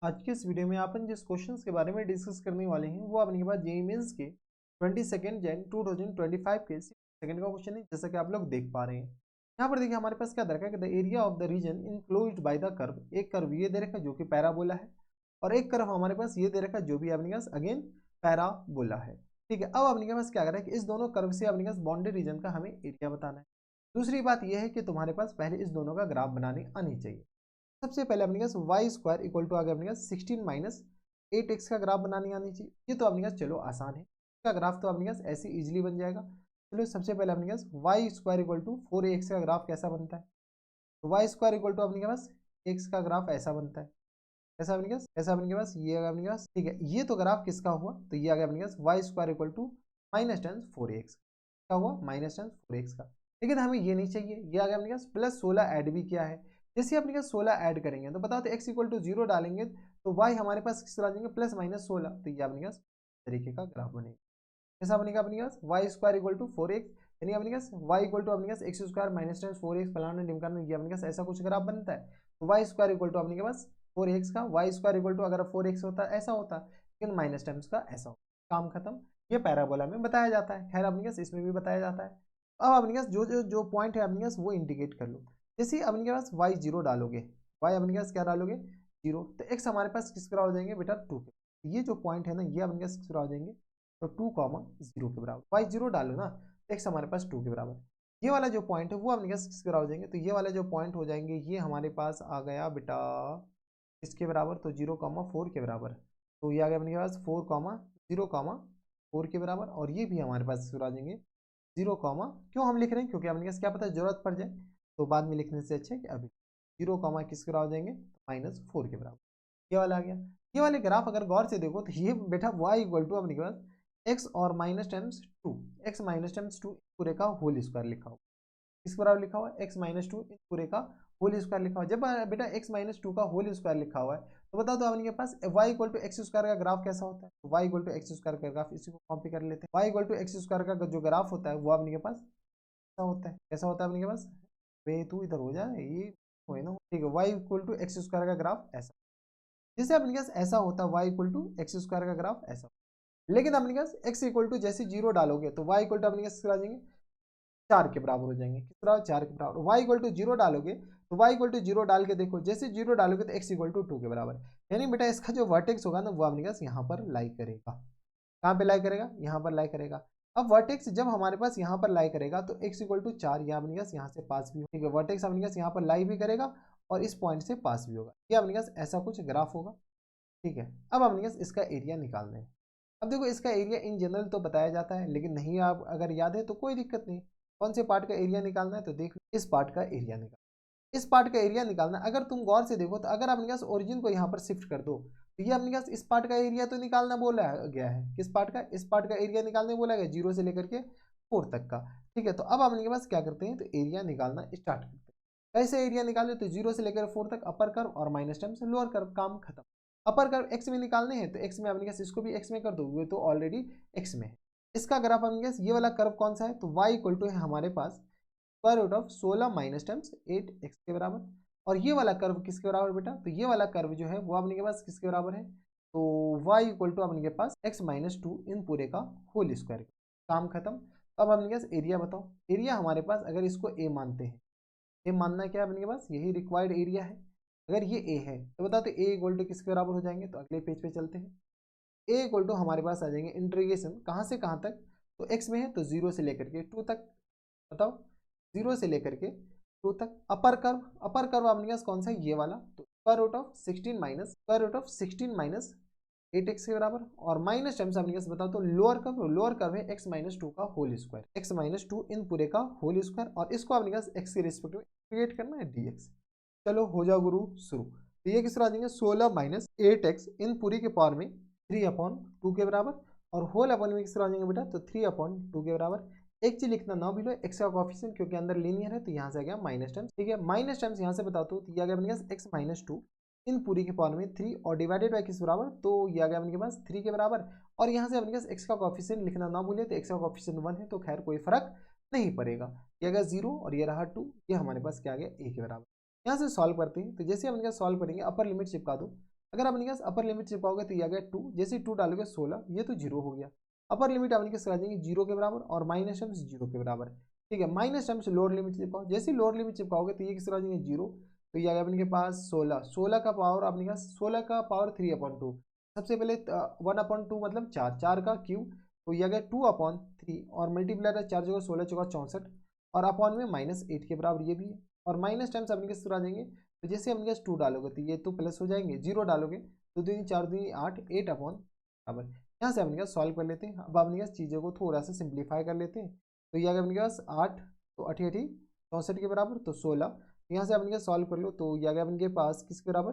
आज के इस वीडियो में अपन जिस क्वेश्चंस के बारे में डिस्कस करने वाले हैं वो अपने पास जेईई मेंस के 22 जैन 2025 के सेकंड का क्वेश्चन है, जैसा कि आप लोग देख पा रहे हैं। यहाँ पर देखिए हमारे पास क्या दे रखा है कि the area of the region enclosed by the curve. एक कर्व ये दे रखा है जो कि पैराबोला है, और एक कर्व हमारे पास ये दे रखा है जो भी अपने पास अगेन पैराबोला है। ठीक है, अब अपने पास क्या कर रहा है कि इस दोनों कर्व से अपने पास बाउंड्री रीजन का हमें एरिया बताना है। दूसरी बात यह है कि तुम्हारे पास पहले इस दोनों का ग्राफ बनानी आनी चाहिए। सबसे पहले अपने पास वाई स्क्वायर इक्वल टू आ गया अपने पास 16 माइनस 8x का ग्राफ बनानी आनी चाहिए। ये तो अपने पास चलो आसान है, इसका ग्राफ तो अपने पास ऐसे इजीली बन जाएगा। चलो सबसे पहले अपने पास y square equal to 4x का ग्राफ कैसा बनता है, तो वाई स्क्वायर इक्वल टू अपने पास x का ग्राफ ऐसा बनता है। कैसा अपने पास, कैसा अपने पास ये आ गया अपने पास। ठीक है, ये तो ग्राफ किसका हुआ, तो ये आ गया अपने पास y square equal to minus ten 4x का हुआ, माइनस टेन 4x का। लेकिन हमें ये नहीं चाहिए, ये आ गया अपने पास प्लस 16 ऐड भी किया है। जैसे अपने पास 16 ऐड करेंगे तो बताओ, तो x इक्वल टू 0 डालेंगे तो y हमारे पास किस तरह आ जाएंगे प्लस माइनस 16, तो ये अपने पास तरीके का ग्राफ बनेगा। कैसा बनेगा अपने पास y square equal to 4x, यानी अपने पास y इक्वल टू अपने पास x square minus ten 4x फलाना ढिमकाना, ये अपने पास ऐसा कुछ ग्राफ बनता है। तो वाई स्क्वायर इक्वल टू अपने पास 4x का, वाई स्क्वायर इक्वल टू अगर 4x होता ऐसा होता, लेकिन माइनस टाइम्स का ऐसा होता, काम खत्म। ये पैराबोला में बताया जाता है, खैर अपने पास इसमें भी बताया जाता है। अब अपने पास जो जो जो पॉइंट है अपने पास वो इंडिकेट कर लो। जैसे अपने पास वाई जीरो डालोगे, वाई अपने पास क्या डालोगे जीरो, तो एक्स हमारे पास किस तरह हो जाएंगे बेटा 2 के। ये जो पॉइंट है ना ये अपने पास किस तरह हो जाएंगे, तो 2, 0 के बराबर। वाई जीरो डालो ना, एक्स हमारे पास 2 के बराबर। ये वाला जो पॉइंट है वो अपने पास किस तरह हो जाएंगे, तो ये वाला जो पॉइंट हो जाएंगे ये हमारे पास आ गया बेटा किसके बराबर, तो 0, 4 के बराबर। तो ये आ गया अपने पास 4, 0, 4 के बराबर। और ये भी हमारे पास आ जाएंगे 0, क्यों हम लिख रहे हैं, क्योंकि अपने पास क्या पता जरूरत पड़ जाए, तो बाद में लिखने से अच्छा है कि अभी 0, किसके बराबर हो जाएंगे, -4 के बराबर। ये वाला आ गया। ये वाले ग्राफ अगर गौर से देखो तो ये बेटा y इक्वल टू अपने पास x और minus times 2, x minus times 2 पूरे का होल स्क्वायर लिखा हुआ। किस बराबर लिखा हुआ है, x-2 पूरे का होल स्क्वायर लिखा हुआ है। जब बेटा x-2 का होल स्क्वायर लिखा हुआ है तो बताओ तो अपने पास y equal to x square का ग्राफ कैसा होता है, तो y equal to x square का ग्राफ इसी को कॉपी कर लेते हैं। y equal to x square का जो ग्राफ होता है वो अपने के पास कैसा होता है, कैसा होता है अपने के पास, वे तू इधर हो जाए ये हो ना, ठीक है। y equal to x square का ग्राफ ऐसा, जैसे अपने पास ऐसा होता है y equal to x square का ग्राफ ऐसा। लेकिन अपने पास x इक्वल टू जैसे 0 डालोगे तो y इक्वल टू अपने पास आ जाएंगे 4 के बराबर हो जाएंगे। किस तरह 4 के बराबर। y इक्वल टू 0 डालोगे तो y इक्वल टू 0 डाल के देखो, जैसे 0 डालोगे तो x इक्वल टू 2 के बराबर। यानी बेटा इसका जो वर्टेक्स होगा ना वो अपने पास यहाँ पर लाई करेगा। कहाँ पे लाई करेगा, यहाँ पर लाई करेगा। अब वर्टेक्स जब हमारे पास यहाँ पर लाई करेगा तो x इक्वल टू 4 यहाँ अपने पास यहाँ से पास भी होगा। ठीक है, वर्टेक्स अपने पास यहाँ पर लाई भी करेगा और इस पॉइंट से पास भी होगा। ये अपने पास ऐसा कुछ ग्राफ होगा। ठीक है, अब अपने पास इसका एरिया निकालना है। अब देखो इसका एरिया इन जनरल तो बताया जाता है, लेकिन नहीं आप अगर याद है तो कोई दिक्कत नहीं। कौन से पार्ट का एरिया निकालना है, तो देख इस पार्ट का एरिया निकाल, इस पार्ट का एरिया निकालना। अगर तुम गौर से देखो तो अगर अपने पास ओरिजिन को यहाँ पर शिफ्ट कर दो तो ये अपने पास इस पार्ट का एरिया तो निकालना बोला गया है। किस पार्ट का, इस पार्ट का एरिया निकालने बोला गया 0 से लेकर के 4 तक का। ठीक है, तो अब अपने पास क्या करते हैं, तो एरिया निकालना स्टार्ट करते हैं। कैसे एरिया निकाले, तो 0 से लेकर 4 तक अपर कर्व और माइनस टाइम से लोअर कर्व, काम खत्म। अपर कर्व एक्स में निकालने हैं तो एक्स में अपने पास इसको भी एक्स में कर दो, ये तो ऑलरेडी एक्स में है। इसका ग्राफ अपने पास ये वाला कर्व कौन सा है, तो y इक्वल टू है हमारे पास square root of 16 minus times 8x के बराबर। और ये वाला कर्व किसके बराबर बेटा, तो ये वाला कर्व जो है वो अपने के पास किसके बराबर है, तो y इक्वल टू अपने के पास x-2 इन पूरे का होल स्क्वायर, काम खत्म। अब अपने पास एरिया बताओ, एरिया हमारे पास अगर इसको a मानते हैं, a मानना क्या है अपने के पास, यही रिक्वायर्ड एरिया है। अगर ये a है तो बताओ तो a इक्वल टू किसके बराबर हो जाएंगे, तो अगले पेज पे चलते हैं। a इक्वल टू हमारे पास आ जाएंगे इंटीग्रेशन कहाँ से कहाँ तक, तो x में है तो 0 से लेकर के 2 तक। बताओ 0 से लेकर के 2 तक। अपर कर्व, अपर कर्व अपने पास कौन सा है, ये वाला, तो square root of 16 minus 8x के बराबर। और माइनस टाइम्स अपने पास बताओ तो लोअर कर्व, लोअर कर्व है x-2 का होल स्क्वायर, x-2 इन पूरे का होल स्क्वायर, और इसको अपने पास x के रिस्पेक्ट में क्रिएट करना है dx। चलो हो जाओ गुरु शुरू। तो ये किस तरह आ जाएंगे 16 माइनस 8x इन पूरी के पावर में 3/2 के बराबर, और होल अपॉन में किस तरह आ जाएंगे बेटा, तो 3/2 के बराबर। एक चीज लिखना ना भूलो, एक्स का कोएफिशिएंट क्योंकि अंदर लीनियर है तो यहाँ से आ गया माइनस टाइम्स। ठीक है, माइनस टाइम्स यहाँ से बताता हूँ तो ये आ गया अपने पास x-2 इन पूरी के पावर में 3 और डिवाइडेड बाय किस बराबर, तो ये आ गया अपने पास 3 के बराबर। और यहाँ से अपने पास x का कोएफिशिएंट लिखना ना भूले, तो x का कोएफिशिएंट 1 है तो खैर कोई फर्क नहीं पड़ेगा। ये आ गया 0 और ये रहा 2, ये हमारे पास क्या आ गया a के बराबर। यहाँ से सॉल्व करते हैं, तो जैसे हम इनका सॉल्व करेंगे अपर लिमिट चिपका दो। अगर आप अपने पास अपर लिमिट चिपकाओगे तो ये आ गया 2, जैसे 2 डालोगे 16, ये तो 0 हो गया। अपर लिमिट अपने पास आ जाएंगे 0 के बराबर और माइनस टर्म्स 0 के बराबर। ठीक है, माइनस टर्म्स लोअर लिमिट चिपकाओ, जैसे लोअर लिमिट चिपकाओगे तो ये किस आ जाएंगे 0, तो ये आ गया अपने के पास 16, 16 का पावर अपने पास 16 का पावर 3/2। सबसे पहले 1/2 मतलब 4, 4 का क्यूब, तो ये आ गया 2/3 और मल्टीप्लाई 4 जगह 16 चौका 64 और अपॉन में -8 के बराबर ये भी है। और माइनस टाइम्स अपने किस तरह आ जाएंगे, तो जैसे अपने पास 2 डालोगे तो ये तो प्लस हो जाएंगे, 0 डालोगे तो 2 4 2 8, 8/, बराबर। यहाँ से अपने पास सॉल्व कर लेते हैं। अब अपने पास चीज़ों को थोड़ा सा सिंप्लीफाई कर लेते हैं। तो ये आ गया अपने पास 8, तो 8 8 64 के बराबर, तो 16। यहाँ से अपने पास सॉल्व कर लो, तो ये आ गया अपने पास किसके बराबर,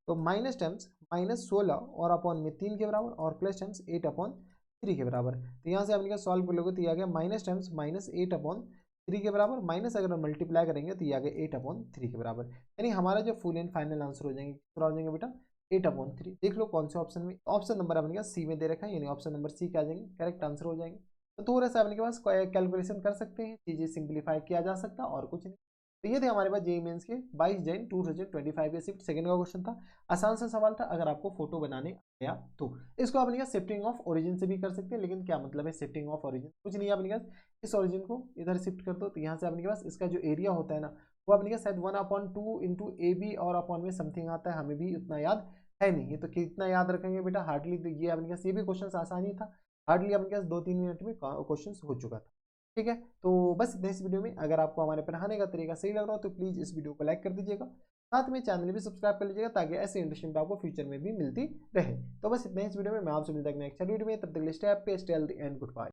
तो माइनस टाइम्स -16 और अपॉन में 3 के बराबर और प्लस टाइम्स 8/3 के बराबर। तो यहाँ से अपने पास सॉल्व कर लोगे तो ये आ गया माइनस टाइम्स -8/3 के बराबर, माइनस अगर मल्टीप्लाई करेंगे तो ये आ गया 8/3 के बराबर। यानी हमारा जो फुल एंड फाइनल आंसर हो जाएंगे कितना हो जाएंगे बेटा, 8/3। देख लो कौन से ऑप्शन में, ऑप्शन नंबर अपने पास सी में दे रखा है, यानी ऑप्शन नंबर सी के आ जाएंगे, करेक्ट आंसर हो जाएंगे। तो थोड़ा सा अपने के पास कैलकुलेशन कर सकते हैं, चीज़ें सिंप्लीफाई किया जा सकता और कुछ नहीं। तो ये थे हमारे पास जेईई मेंस के 22 जन 2025 के शिफ्ट सेकंड का क्वेश्चन था। आसान सा सवाल था, अगर आपको फोटो बनाने आया तो। इसको अपने पास शिफ्टिंग ऑफ ओरिजिन से भी कर सकते हैं, लेकिन क्या मतलब है शिफ्टिंग ऑफ ओरिजिन, कुछ नहीं है अपने पास। इस ओरिजिन को इधर शिफ्ट कर दो तो यहाँ से अपने पास इसका जो एरिया होता है ना, वो अपने पास शायद 1/2 इंटू ए बी और अपॉन में समथिंग आता है, हमें भी उतना याद है नहीं है, तो कितना याद रखेंगे बेटा हार्डली। तो ये अपने पास ये भी क्वेश्चन आसान ही था, हार्डली अपने पास 2-3 मिनट में क्वेश्चन हो चुका था। ठीक है, तो बस इतना इस वीडियो में। अगर आपको हमारे पढ़ाने का तरीका सही लग रहा हो तो प्लीज़ इस वीडियो को लाइक कर दीजिएगा, साथ में चैनल भी सब्सक्राइब कर लीजिएगा ताकि ऐसे इंटरेस्टिंग आपको फ्यूचर में भी मिलती रहे। तो बस इतना इस वीडियो में, मैं आपसे मिलता हूं नेक्स्ट वीडियो में, तब तक stay happy, stay healthy and good bye.